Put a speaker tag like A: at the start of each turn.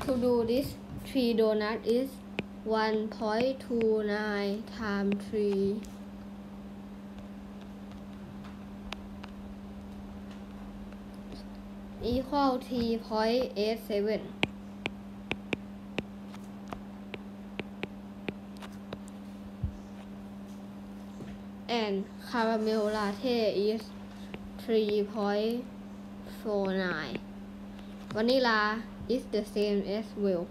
A: To do this, 3 donuts is 1.29 times 3 equal 3.87 and caramel latte is 3.49 vanilla is the same as well